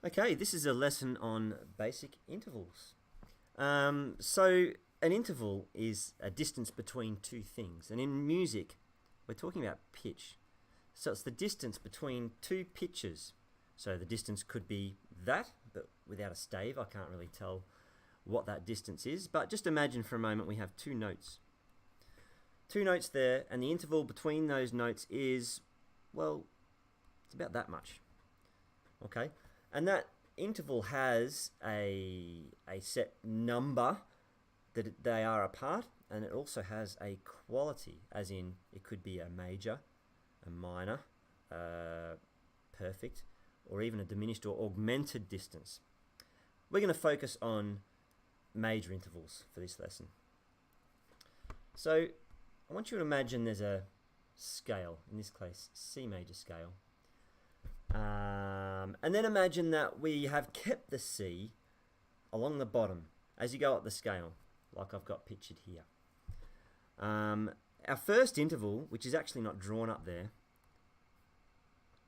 Okay, this is a lesson on basic intervals. So an interval is a distance between two things, and in music, we're talking about pitch. So it's the distance between two pitches. So the distance could be that, but without a stave, I can't really tell what that distance is. But just imagine for a moment we have two notes. Two notes there, and the interval between those notes is, well, it's about that much. Okay? And that interval has a set number that they are apart, and it also has a quality, as in it could be a major, a minor, perfect, or even a diminished or augmented distance. We're going to focus on major intervals for this lesson. So I want you to imagine there's a scale, in this case C major scale. And then imagine that we have kept the C along the bottom as you go up the scale, like I've got pictured here. Our first interval, which is actually not drawn up there,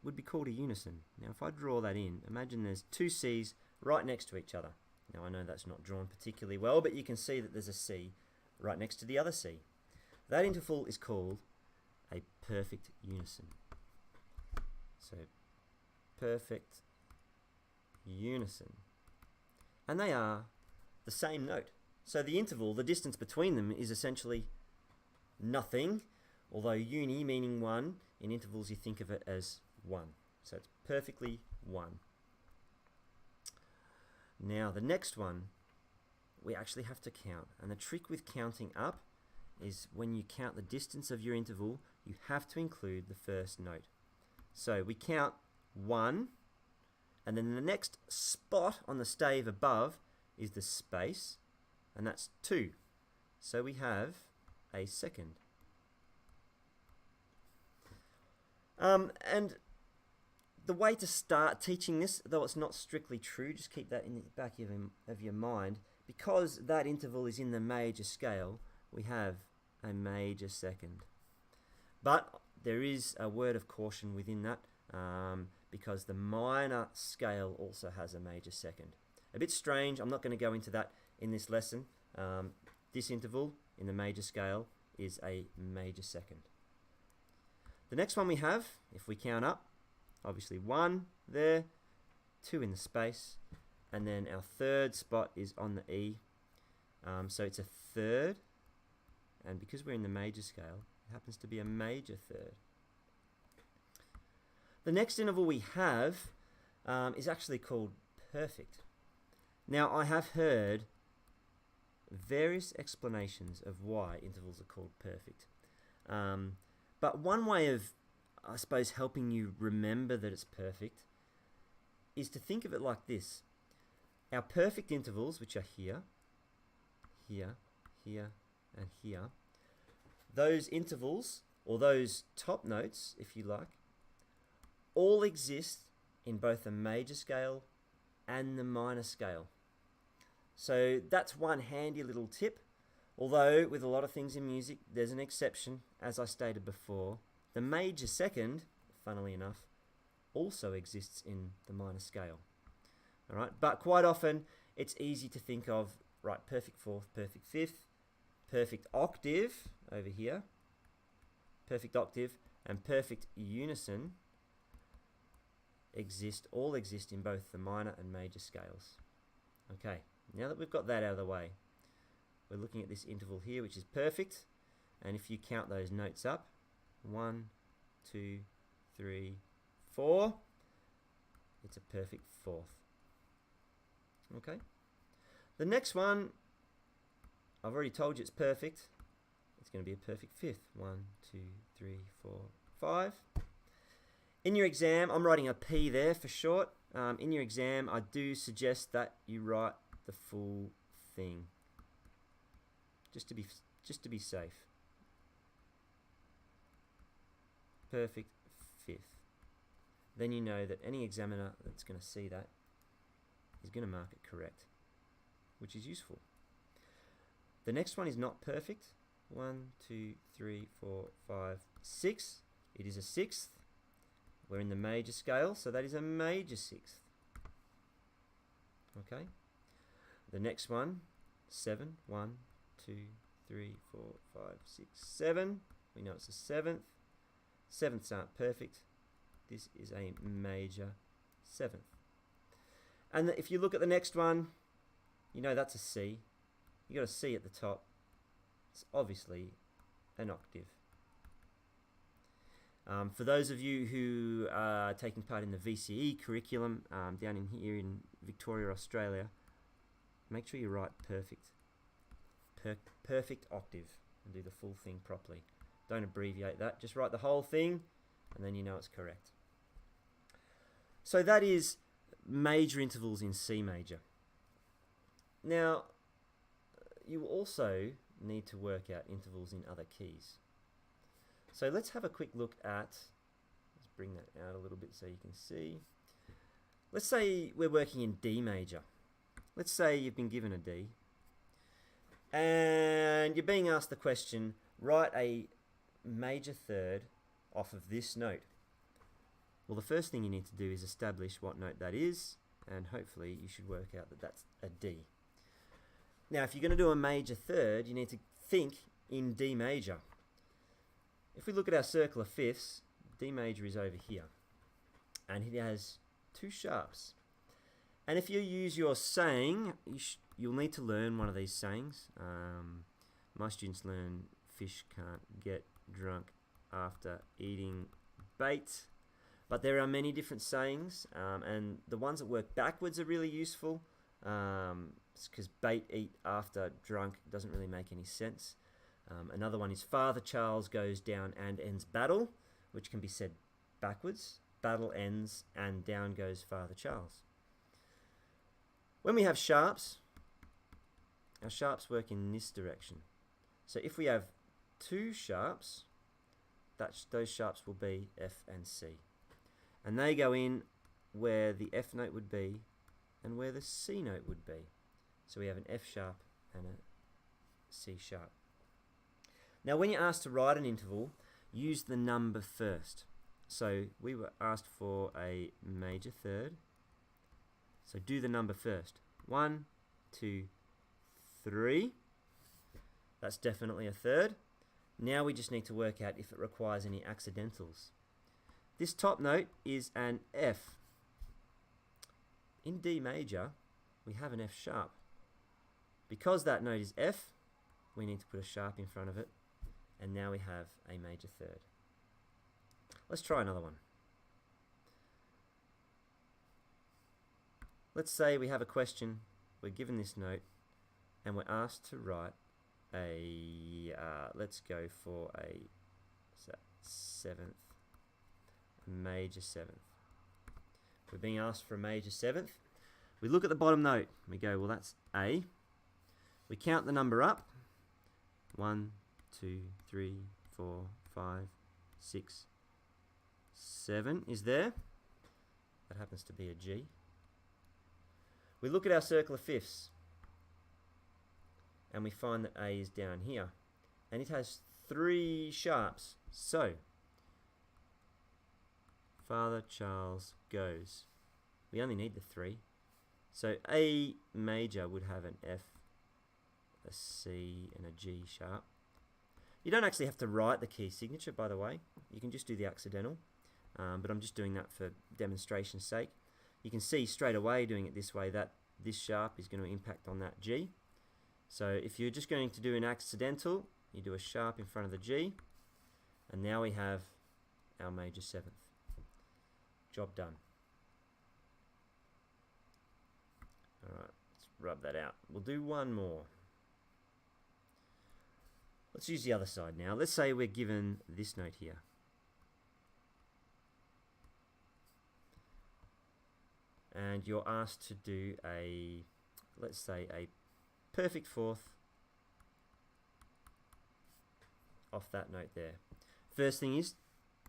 would be called a unison. Now if I draw that in, imagine there's two C's right next to each other. Now I know that's not drawn particularly well, but you can see that there's a C right next to the other C. That interval is called a perfect unison. So perfect unison. And they are the same note. So the interval, the distance between them, is essentially nothing, although uni meaning one, in intervals you think of it as one. So it's perfectly one. Now the next one, we actually have to count. And the trick with counting up is when you count the distance of your interval, you have to include the first note. So we count 1, and then the next spot on the stave above is the space, and that's 2. So we have a second. And the way to start teaching this, though it's not strictly true, just keep that in the back of your mind, because that interval is in the major scale, we have a major second. But there is a word of caution within that, because the minor scale also has a major second. A bit strange, I'm not going to go into that in this lesson. This interval in the major scale is a major second. The next one we have, if we count up, obviously 1 there, 2 in the space, and then our third spot is on the E. So it's a third, and because we're in the major scale, it happens to be a major third. The next interval we have is actually called perfect. Now I have heard various explanations of why intervals are called perfect. But one way of, I suppose, helping you remember that it's perfect is to think of it like this. Our perfect intervals, which are here, here, here, and here, those intervals, or those top notes, if you like, all exist in both the major scale and the minor scale. So that's one handy little tip, although with a lot of things in music there's an exception, as I stated before. The major second, funnily enough, also exists in the minor scale. Alright, but quite often it's easy to think of, right, perfect fourth, perfect fifth, perfect octave over here, perfect octave, and perfect unison all exist in both the minor and major scales. Okay, now that we've got that out of the way, we're looking at this interval here, which is perfect, and if you count those notes up, 1, 2, 3, 4, it's a perfect fourth. Okay, the next one, I've already told you it's perfect. It's going to be a perfect fifth. 1, 2, 3, 4, 5. In your exam, I'm writing a P there for short. In your exam, I do suggest that you write the full thing, just to be safe. Perfect fifth. Then you know that any examiner that's going to see that is going to mark it correct, which is useful. The next one is not perfect. 1, 2, 3, 4, 5, 6. It is a sixth. We're in the major scale, so that is a major sixth. Okay. The next one, 7. 1, 2, 3, 4, 5, 6, 7. We know it's the 7th. Sevenths aren't perfect. This is a major 7th. And if you look at the next one, you know that's a C. You got a C at the top. It's obviously an octave. For those of you who are taking part in the VCE curriculum down in here in Victoria, Australia, make sure you write perfect. Perfect octave and do the full thing properly. Don't abbreviate that. Just write the whole thing and then you know it's correct. So that is major intervals in C major. Now, you also need to work out intervals in other keys. So let's have a quick look at, let's bring that out a little bit so you can see. Let's say we're working in D major. Let's say you've been given a D and you're being asked the question, write a major third off of this note. Well, the first thing you need to do is establish what note that is, and hopefully you should work out that that's a D. Now, if you're going to do a major third, you need to think in D major. If we look at our circle of fifths, D major is over here, and it has 2 sharps. And if you use your saying, you'll need to learn one of these sayings. My students learn fish can't get drunk after eating bait. But there are many different sayings, and the ones that work backwards are really useful, because bait eat after drunk doesn't really make any sense. Another one is Father Charles goes down and ends battle, which can be said backwards. Battle ends and down goes Father Charles. When we have sharps, our sharps work in this direction. So if we have 2 sharps, those sharps will be F and C. And they go in where the F note would be and where the C note would be. So we have an F sharp and a C sharp. Now when you're asked to write an interval, use the number first. So we were asked for a major third. So do the number first. 1, 2, 3. That's definitely a third. Now we just need to work out if it requires any accidentals. This top note is an F. In D major, we have an F sharp. Because that note is F, we need to put a sharp in front of it, and now we have a major third. Let's try another one. Let's say we have a question, we're given this note, and we're asked to write a, let's go for a 7th. Major 7th. We're being asked for a major 7th. We look at the bottom note. We go, well, that's A. We count the number up. 1, 2, 3, 4, 5, 6, 7 is there. That happens to be a G. We look at our circle of fifths and we find that A is down here. And it has 3 sharps. So, Father Charles goes. We only need the 3. So A major would have an F, a C, and a G sharp. You don't actually have to write the key signature, by the way. You can just do the accidental. But I'm just doing that for demonstration's sake. You can see straight away doing it this way that this sharp is going to impact on that G. So if you're just going to do an accidental, you do a sharp in front of the G. And now we have our major 7th. Job done. Alright, let's rub that out. We'll do one more. Let's use the other side now. Let's say we're given this note here. And you're asked to do a, let's say, a perfect 4th off that note there. First thing is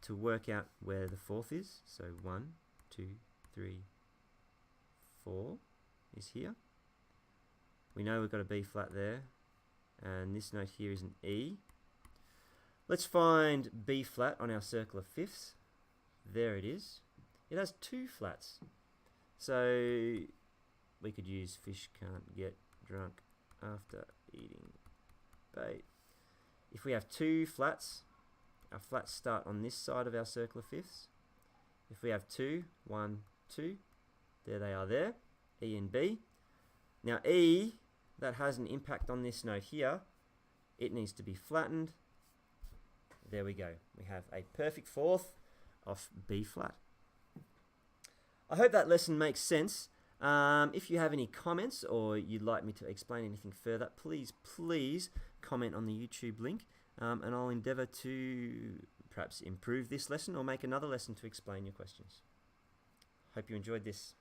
to work out where the 4th is. So 1, 2, 3, 4 is here. We know we've got a B flat there. And this note here is an E. Let's find B flat on our circle of fifths. There it is. It has 2 flats. So we could use fish can't get drunk after eating bait. If we have two flats, our flats start on this side of our circle of fifths. If we have two, 1, 2, there they are there, E and B. Now E, that has an impact on this note here. It needs to be flattened. There we go. We have a perfect fourth of B flat. I hope that lesson makes sense. If you have any comments or you'd like me to explain anything further, please comment on the YouTube link, and I'll endeavour to perhaps improve this lesson or make another lesson to explain your questions. Hope you enjoyed this.